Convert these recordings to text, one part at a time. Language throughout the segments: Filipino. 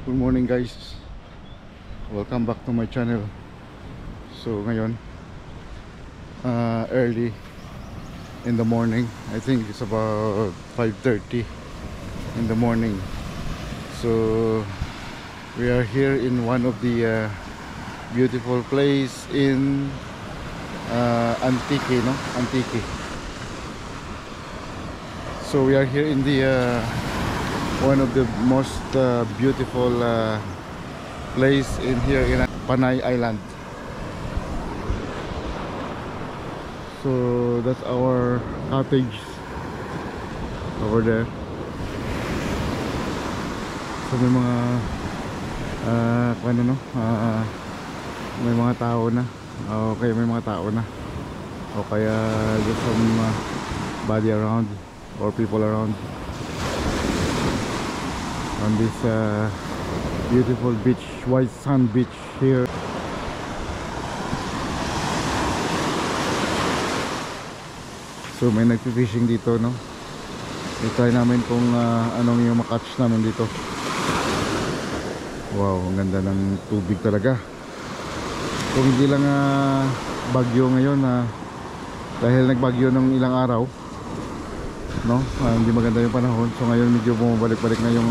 Good morning guys, welcome back to my channel. So ngayon early in the morning, I think it's about 5:30 in the morning. So we are here in one of the beautiful place in Antique, no? Antique. So we are here in the one of the most beautiful place in here in Panay Island. So that's our cottage over there. So may mga may mga tao na. Okay, may mga tao na. O kaya there's some body around or people around on this beautiful beach, white sand beach here. So may nagpi-fishing dito, no? I-try namin kung anong yung makatch namin dito. Wow, ang ganda ng tubig talaga. Kung hindi lang bagyo ngayon, dahil nagbagyo ng ilang araw, no? Hindi maganda yung panahon. So ngayon medyo bumabalik-balik na yung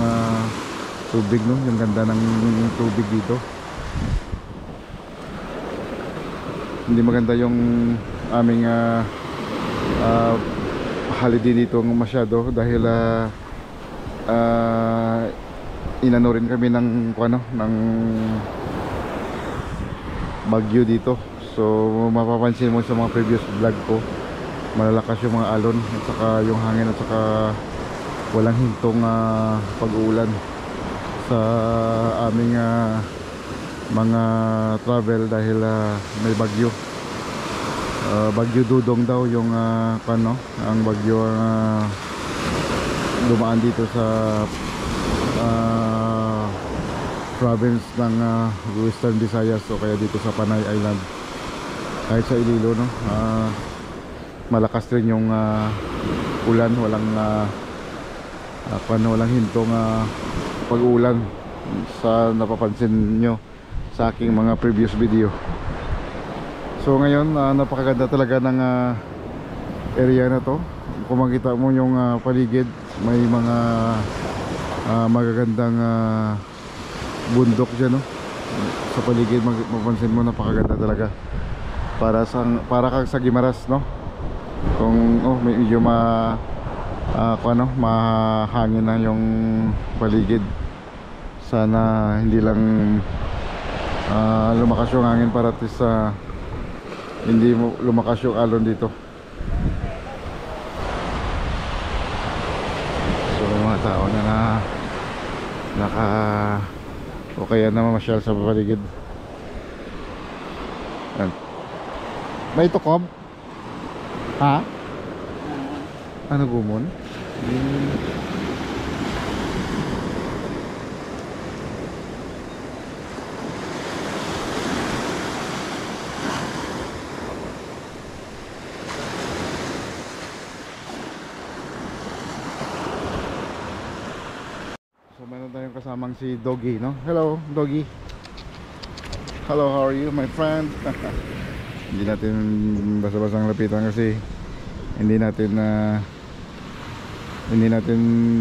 tubig, no? Yung ganda ng tubig dito. Hindi maganda yung aming holiday dito masyado dahil inano rin kami ng ng bagyo dito. So mapapansin mo sa mga previous vlog ko, malalakas yung mga alon at saka yung hangin at saka walang hintong pag-uulan sa aming mga travel dahil may bagyo. Bagyo Dudong daw yung ang bagyo dumaan dito sa province ng Western Visayas o kaya dito sa Panay Island. Kahit sa Iloilo, no? Malakas rin yung ulan, walang hintong pag-ulan sa napapansin nyo sa aking mga previous video. So ngayon napakaganda talaga ng area na to. Kung makita mo yung paligid, may mga magagandang bundok dyan, no? Sa paligid mapapansin mo napakaganda talaga. Para kang sa Guimaras, no? Kung medyo mahangin na yung paligid. Sana hindi lang lumakas yung hangin para sa hindi mo lumakas yung alon dito. So may mga tao na o kaya na mamasyal sa paligid. May tukob? Ha? Ano gumon? So meron tayong kasamang si Doggy, no? Hello, Doggy. Hello, how are you, my friend? Hindi natin basta-bastang lapitan kasi hindi natin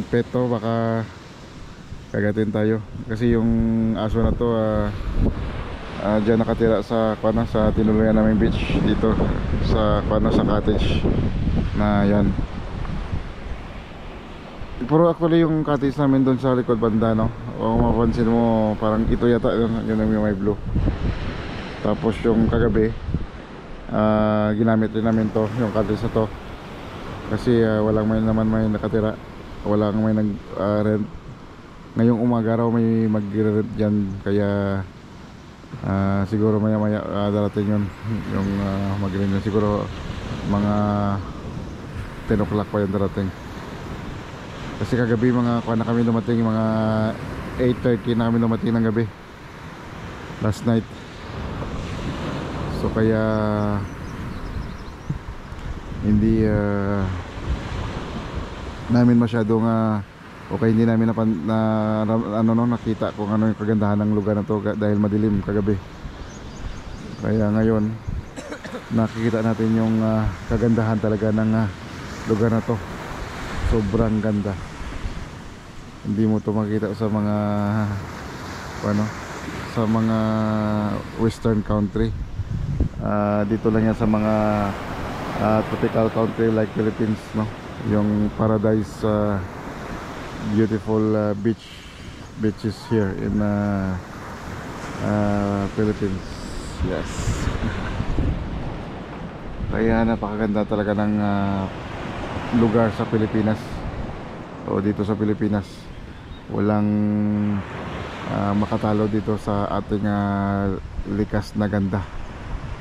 peto, baka kagatin tayo. Kasi yung aso na to dyan nakatira sa sa tinuluyan naming beach dito sa sa cottage na yan. Pero actually yung cottage namin doon sa likod banda, no? O mapansin mo parang ito yata yun yung may blue. Tapos yung kagabi ginamit rin namin to, yung cottage na to, kasi walang may nakatira, walang may nag-rent. Ngayong umaga raw may mag-rent dyan, kaya siguro maya darating yun, yung mag-rent yun. Siguro mga 10 o'clock pa yun darating. Kasi kagabi na kami dumating, mga 8:30 na kami dumating ng gabi last night. So kaya hindi namin masyadong Okay, hindi namin nakita kung ano yung kagandahan ng lugar na to dahil madilim kagabi. Kaya ngayon nakikita natin yung kagandahan talaga ng lugar na to. Sobrang ganda. Hindi mo to makita sa mga sa mga western country. Dito lang yan sa mga tropical country like Philippines, no? Yung paradise, beautiful beaches here in Philippines. Yes. Kaya napakaganda talaga ng lugar sa Pilipinas, o dito sa Pilipinas. Walang makatalo dito sa ating likas na ganda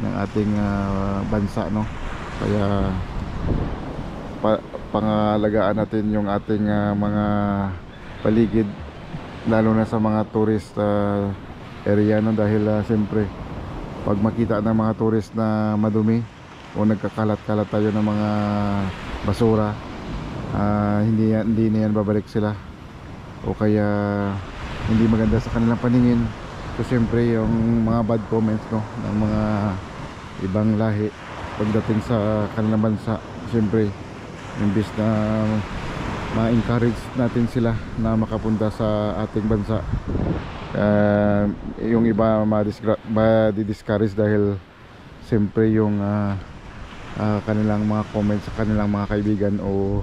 ng ating bansa, no? Kaya pangalagaan natin yung ating mga paligid, lalo na sa mga tourist area, no? Dahil siyempre pag makita ng mga tourist na madumi o nagkakalat-kalat tayo ng mga basura, hindi na yan babalik sila, o kaya hindi maganda sa kanilang paningin. So siyempre yung mga bad comments, no, ng mga ibang lahi pagdating sa kanilang bansa, siyempre imbis na ma-encourage natin sila na makapunta sa ating bansa, yung iba ma-discourage dahil siyempre yung kanilang mga comments sa kanilang mga kaibigan, o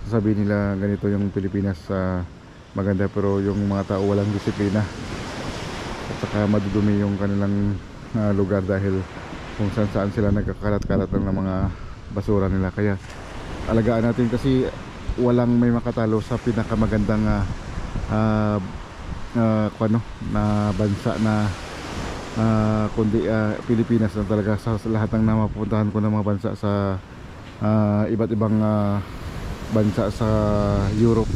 sasabihin nila ganito yung Pilipinas, maganda pero yung mga tao walang disiplina, at saka madudumi yung kanilang lugar dahil kung saan sila nagkakalat-kalat ng mga basura nila. Kaya alagaan natin, kasi walang may makatalo sa pinakamagandang na bansa na kundi Pilipinas na talaga. Sa lahat ng napupuntahan ko ng mga bansa sa iba't ibang bansa sa Europe,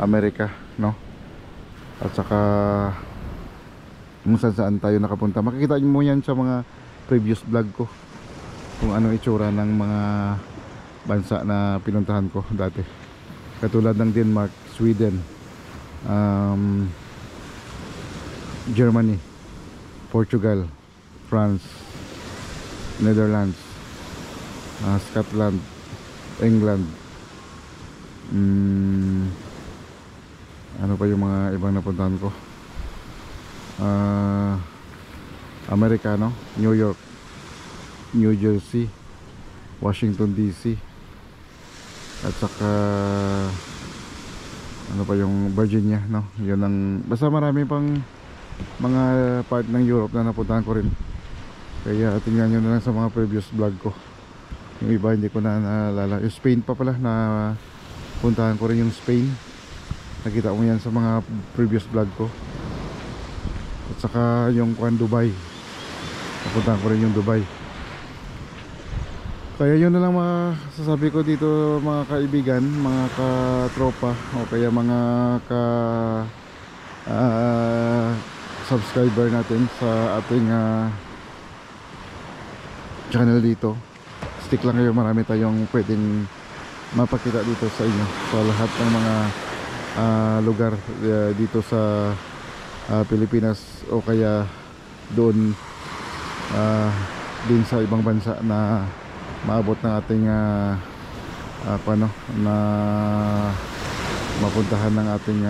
Amerika, no? At saka kung saan tayo nakapunta, makikita mo yan sa mga previous vlog ko kung ano itsura ng mga bansa na pinuntahan ko dati, katulad ng Denmark, Sweden, Germany, Portugal, France, Netherlands, Scotland, England, ano pa yung mga ibang napuntahan ko, Amerikano, New York, New Jersey, Washington DC, at saka ano pa yung Virginia, no? Yun ang, basta marami pang mga part ng Europe na napuntahan ko rin. Kaya tingnan nyo na lang sa mga previous vlog ko. Yung iba hindi ko na naalala. Yung Spain pa pala, na puntahan ko rin yung Spain. Nakita mo yan sa mga previous vlog ko. At saka yung Dubai, napuntahan ko rin yung Dubai. Kaya yun na lang masasabi ko dito, mga kaibigan, mga katropa, o kaya mga subscriber natin sa ating channel dito. Stick lang kayo, marami tayong pwedeng mapakita dito sa inyo, sa lahat ng mga lugar dito sa Pilipinas, o kaya doon din sa ibang bansa na maabot ng ating na mapuntahan ng ating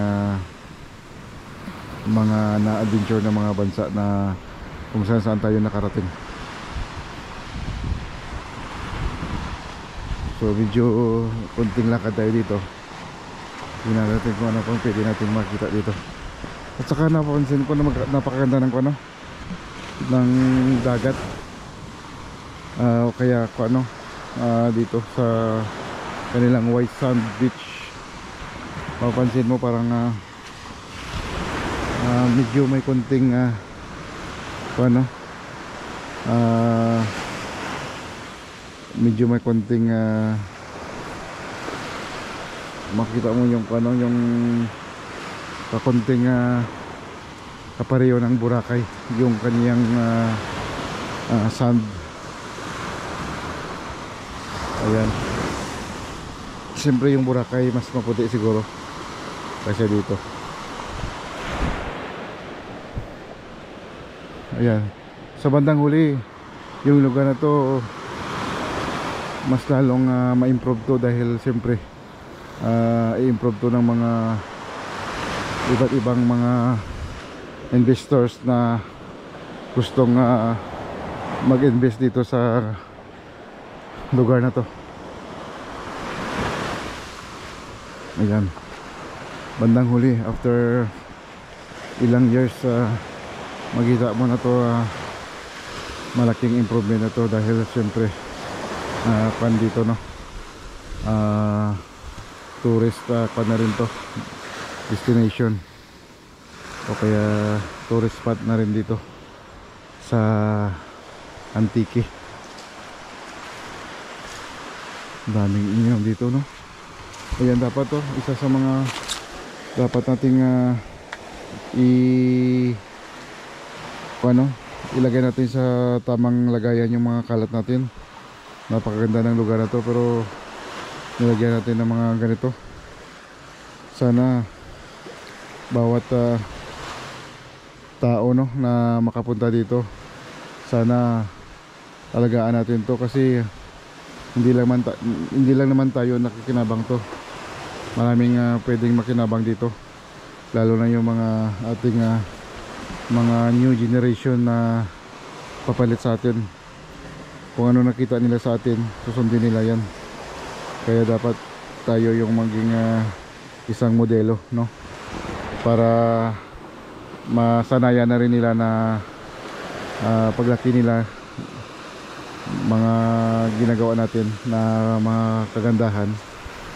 mga na-adventure na mga bansa na kung saan tayo nakarating. So medyo kunting lakad tayo dito, tingnan natin kung ano pang pwede natin makita dito. At saka napansin ko na napakaganda ng ng dagat, o kaya dito sa kanilang White Sand Beach. Mapapansin mo parang medyo may konting medyo may konting makita mo yung yung kakonting kapareho ng Boracay, yung kaniyang sand. Ayan, siyempre yung Boracay mas maputi siguro kasi dito. Ayan, sa bandang huli yung lugar na to mas lalong ma-improve to dahil siyempre i-improve to ng mga iba't ibang mga investors na gustong mag-invest dito sa lugar na to. Ayan, bandang huli after ilang years makita mo na to, malaking improvement na to dahil siyempre pan dito, no, tourist pan na rin to, destination o kaya tourist spot na rin dito sa Antique. Daming inyo dito, no. Ayan, dapat to isa sa mga dapat nating ilagay natin sa tamang lagayan yung mga kalat natin. Napakaganda ng lugar na to, pero nilagyan natin ng mga ganito. Sana bawat tao, no, na makapunta dito, sana alagaan natin to kasi hindi lang naman tayo nakikinabang to. Maraming pwedeng makinabang dito, lalo na yung mga ating mga new generation na papalit sa atin. Kung ano nakita nila sa atin, susundin nila yan. Kaya dapat tayo yung maging isang modelo, no, para masanayan na rin nila na paglaki nila, mga ginagawa natin na mga kagandahan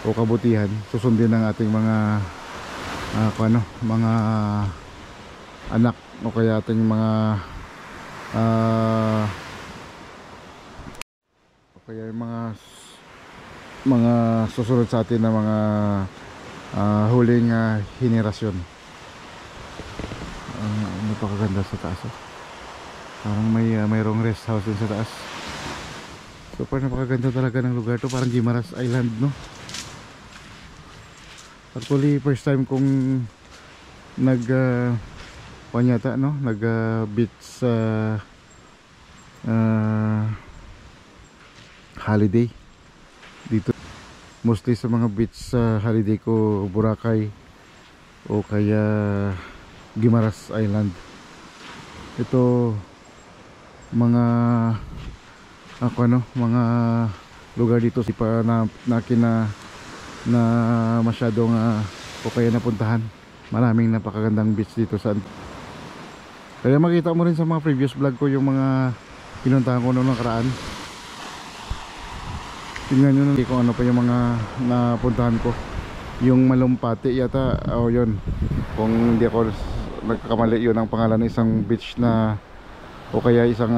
o kabutihan susundin ng ating mga mga anak o kaya ating mga o kaya yung mga susunod sa atin na mga huling henerasyon. Napakaganda sa taas, parang mayroong rest house din sa taas. Super napakaganda talaga ng lugar to, parang Guimaras Island, no. Actually first time kong nag beach holiday dito. Mostly sa mga beach holiday ko Boracay o kaya Guimaras Island. Ito mga mga lugar dito si pa na masyadong o kaya napuntahan. Maraming napakagandang beach dito sa kaya makita mo rin sa mga previous vlog ko yung mga pinuntahan ko noong nakaraan. Tingnan nyo na kung ano pa yung mga napuntahan ko. Yung Malumpati yata, yun, kung hindi ako nagkakamali, yun ang pangalan ng isang beach na o kaya isang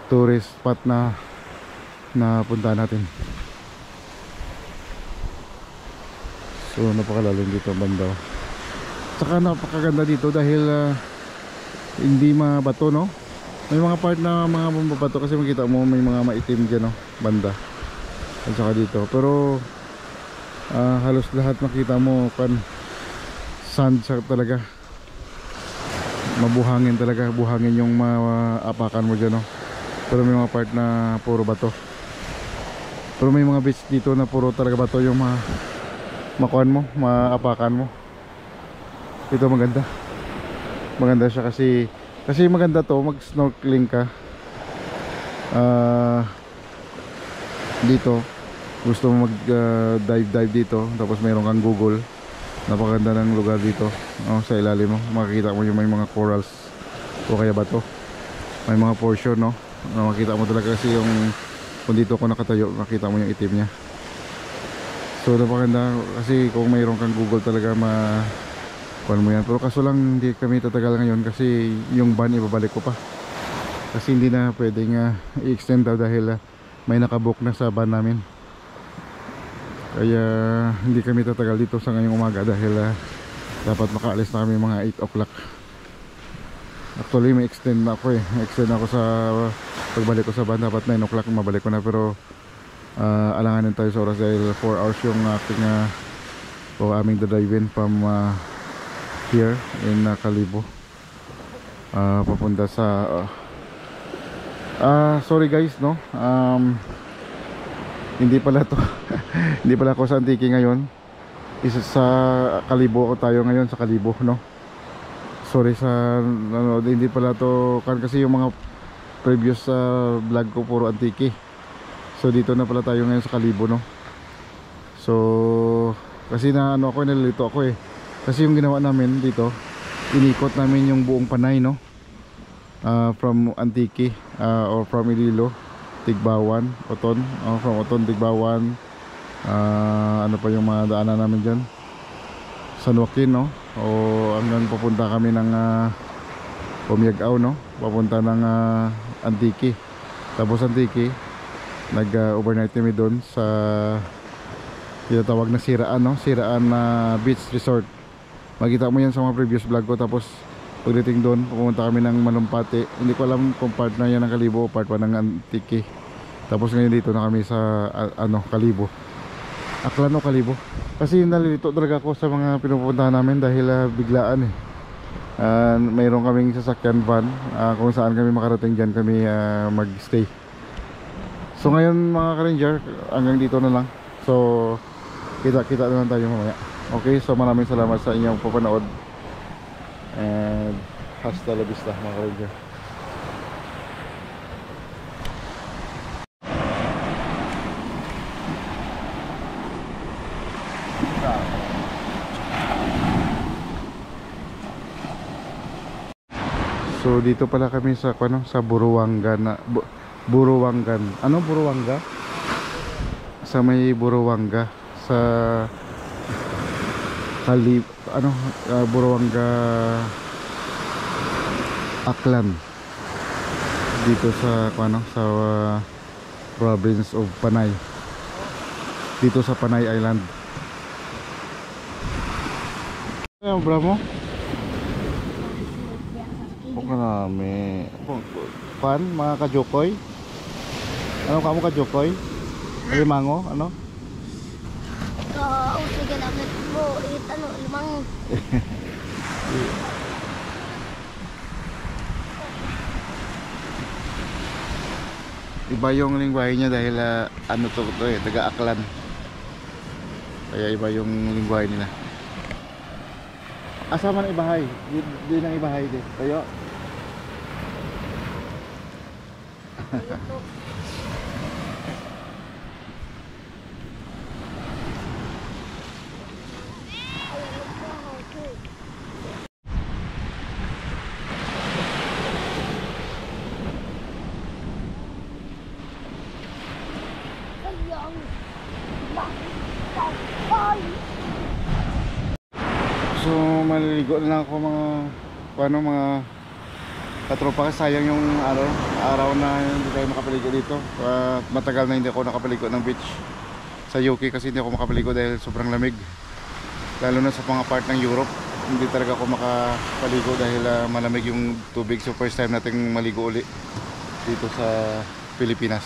tourist spot na napuntahan natin. So napakalalim dito ang banda. Saka napakaganda dito dahil hindi mabato, no. May mga part na mga mabato kasi makita mo may mga maitim dyan, no, banda at saka dito. Pero halos lahat makita mo sand talaga, mabuhangin talaga, buhangin yung maapakan mo dyan, no. Pero may mga part na puro bato. Pero may mga beach dito na puro talaga bato yung makuhan mo, maapakan mo. Ito maganda siya kasi maganda to, mag snorkeling ka dito. Gusto mo mag dive dito, tapos mayroon kang Google. Napakaganda ng lugar dito, sa ilalim mo makikita mo yung may mga corals o kaya bato, may mga portion, no, makikita mo talaga kasi yung kung dito ako nakatayo makita mo yung itim nya. So napakaganda kasi kung mayroon kang Google talaga kuhan mo yan. Pero kaso lang hindi kami tatagal ngayon kasi yung van ibabalik ko pa kasi hindi na pwedeng i-extend daw dahil may nakabook na sa van namin. Kaya hindi kami tatagal dito sa ngayong umaga dahil dapat makaalis na kami mga 8 o'clock. Actually may extend na ako extend ako sa pagbalik ko sa van, dapat 9 o'clock mabalik ko na, pero alanganin tayo sa oras dahil 4 hours yung aking o aming drive-in from here in Kalibo, papunta sa sorry guys, no, hindi pala to hindi pala ako sa Antique ngayon. Isa sa Kalibo ko tayo ngayon, sa Kalibo, no. Sorry sa ano, hindi pala to kan, kasi yung mga previous vlog ko puro Antique. So dito na pala tayo ngayon sa Kalibo, no. So kasi na ano ako, nalilito ako eh. Kasi yung ginawa namin dito, inikot namin yung buong Panay, no. From Antique or from Iloilo, Tigbawan, Oton, from Oton, Tigbawan, ano pa yung mga daanan namin dyan, San Joaquin, no, o hanggang papunta kami ng Pumiagaw, no, papunta ng Antique. Tapos Antique, nag overnight kami doon sa tinatawag na Siraan, no, Siraan Beach Resort. Makita mo yan sa mga previous vlog ko. Tapos pagdating doon, pumunta kami ng Malumpati. Hindi ko alam kung part na yan ng Kalibo o part pa ng Antique. Tapos ngayon dito na kami sa Kalibo, Aklan o Kalibo. Kasi nalilito talaga ako sa mga pinupuntahan namin dahil biglaan eh. Mayroon kaming sasakyan van, kung saan kami makarating dyan kami magstay. So ngayon mga ka-ranger, hanggang dito na lang. So kita na lang tayo mamaya. Okay, so maraming salamat sa inyong papanood. And hasta la vista mga ka-ranger. So dito pala kami sa sa Buruwangan, Buruwangan. Ano Buruwanga? Sa may Buruwanga sa Buruwanga, Aklan. Dito sa sa province of Panay. Dito sa Panay Island. Ayan, bravo. Marami. Pan, mga kajokoy. Ano kamo kajokoy? Limango, ano? Sige na mo, limang. Iba yung lingwahe niya dahil ano to eh, taga-Aklan. Kaya iba yung lingwahe nila. Asa man ibahay? Di nang ibahay din. Tayo. So maliligo na lang ako mga katropa, kasi sayang yung araw na hindi tayo makapaligo dito. Matagal na hindi ako nakapaligo ng beach sa UK kasi hindi ako makapaligo dahil sobrang lamig. Lalo na sa mga part ng Europe, hindi talaga ako makapaligo dahil malamig yung tubig. So first time nating maligo uli dito sa Pilipinas.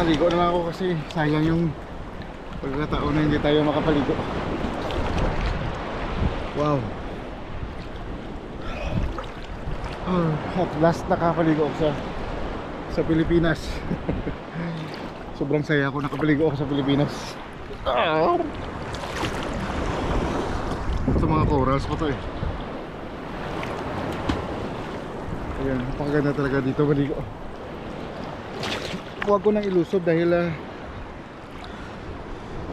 makaligo na lang ako kasi sayang yung pagkataon na hindi tayo makapaligo. Wow. At last nakapaligo ako sa Pilipinas. Sobrang saya ako nakapaligo ako sa Pilipinas. Sa mga corals pa to eh. Ayan, napakaganda talaga dito maligo. Huwag ko nang ilusob dahil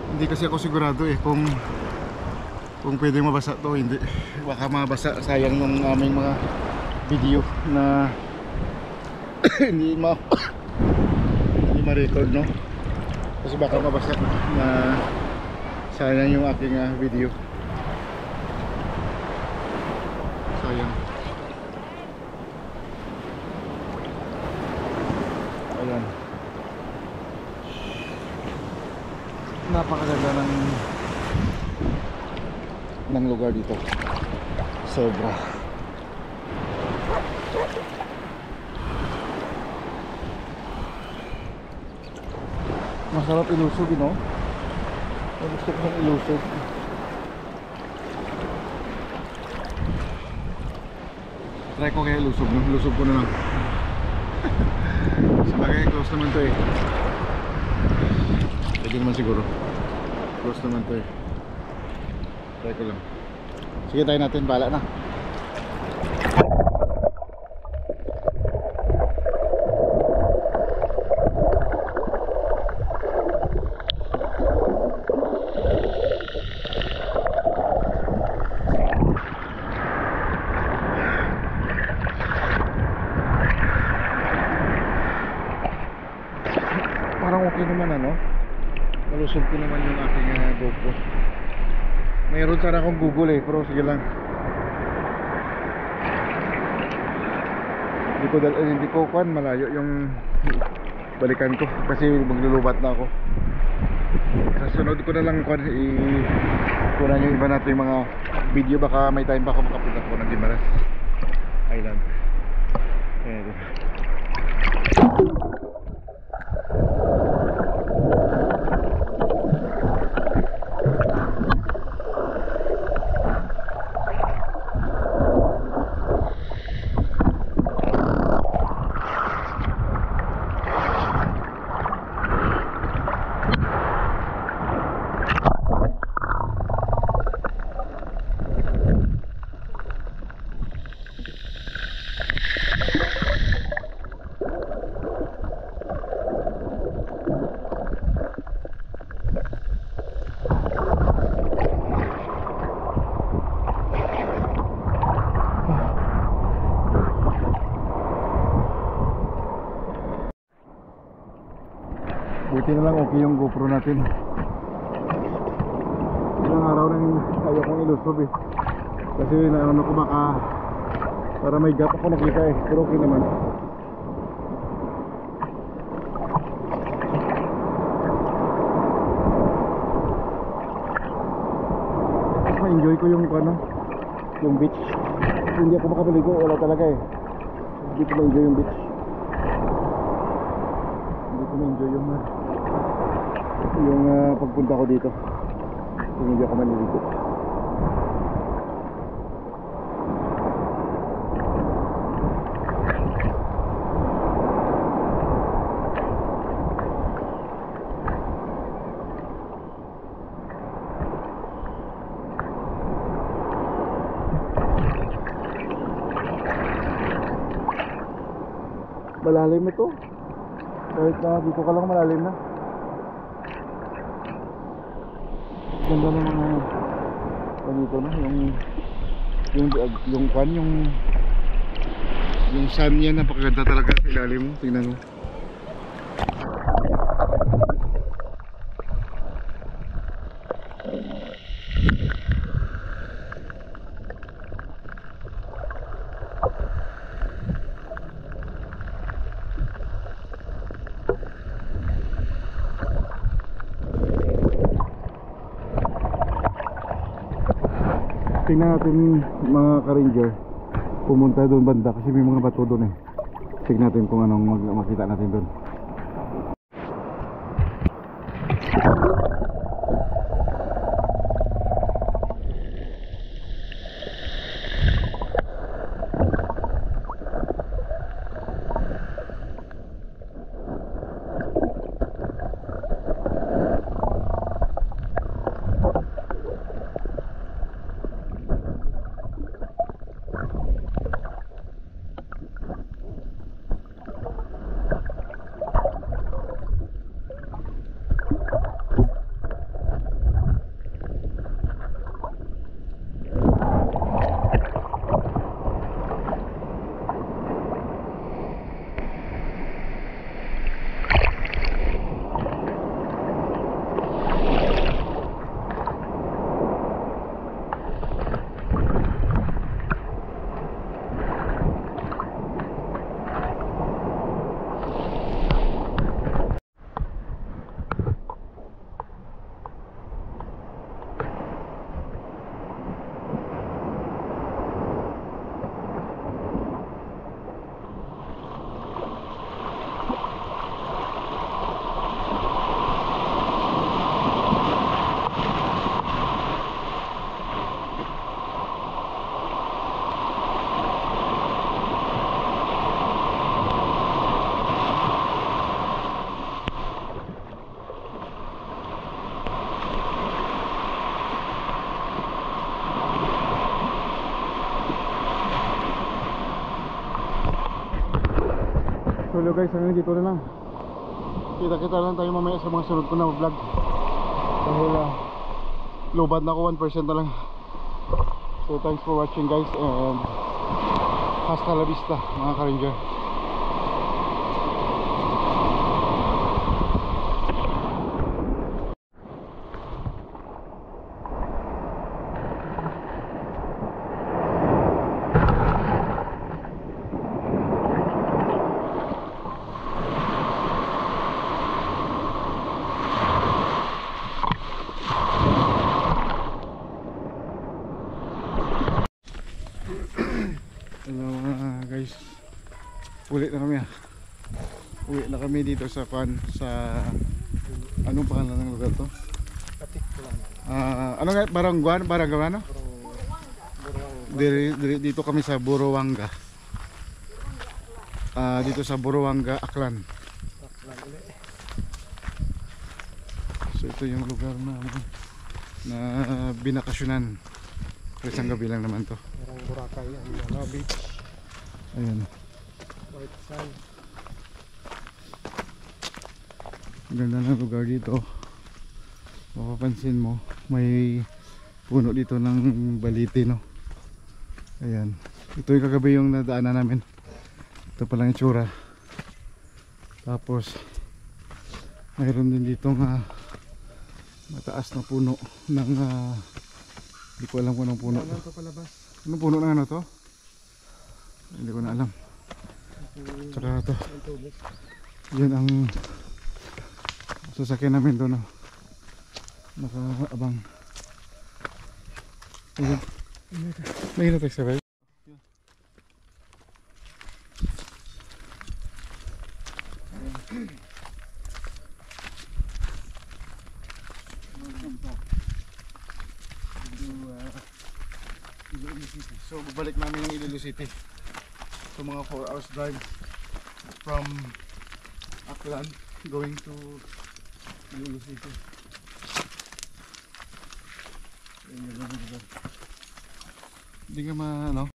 hindi kasi ako sigurado eh kung pwede mabasa to, hindi. Baka mabasa, sayang yung aming mga video na hindi ma-record, no? Kasi baka mabasa na sayang yung aking video. Sayang. Ayan. Napakaganda ng lugar dito. Sobra. Masarap ilusog, no? Gusto ko ng ilusog. Try ko kaya ilusog, no? Ilusog ko na lang. Sabagay, close naman to eh. Pwede naman siguro. Close naman to eh. Try ko lang. Sige, tayo natin, bahala na. Parang okay naman, ano? Malusog ko naman yung aking GoPro. Mayroon sana akong Google eh, pero sige lang. Hindi ko kuan, malayo yung balikan ko kasi maglulubat na ako. Sa sunod ko na lang kuan kunan yung iba natin yung mga video, baka may time pa ako makapunta ko ng Guimaras Island. Ayan. Buti na lang okay yung GoPro natin. Ilang araw nang ayaw kong ilusob eh. Kasi naano ko baka para may gap ako nakita eh. Pero okay naman. Ma-enjoy ko yung ano, yung beach. Hindi ako makapaligo, wala talaga eh. Hindi ko ma-enjoy yung beach. Hindi ko ma-enjoy yung pagpunta ko dito kung hindi ako maniligo. Malalim ito kahit na dito ka lang, malalim na. Ganda ng mga ganito na yung sun niya, napakaganda talaga sa ilalim mo. Tingnan mo. Tingnan natin mga ka-ranger, pumunta doon banda kasi may mga bato doon eh. Tingnan natin kung anong makita natin doon. So hello guys, hanggang dito na lang. Kita-kita lang tayo mamaya sa mga sunod ko na vlog. Dahil lobad na ako, 1% na lang. So thanks for watching guys, and hasta la vista mga ka-ranger. Hello guys, uwi na kami uwi na kami dito sa anong pangalan ng lugar to? Ano nga, Barangguan no? Dito kami sa Buruanga, dito sa Buruanga, Aklan. So ito yung lugar na binakasyonan. Pero isang gabi lang naman to. Parang Boracay, beach. Ayan. White sand. Ganda ng lugar dito. Mapapansin mo, may puno dito ng baliti, no? Ayan. Ito yung kagabi yung nadaanan namin. Ito palang itsura. Tapos mayroon din dito mataas na puno ng hindi ko alam kung anong puno to. Ito palabas. Anong puno ng ano to? Hindi ko na alam. Tsaka to, yun ang sasakyan namin doon, no? Nakaabang. Ayun. May hinatext ka ba? So babalik namin yung Iloilo City. So mga 4 hours drive from Aklan going to Iloilo City. Hindi nga ano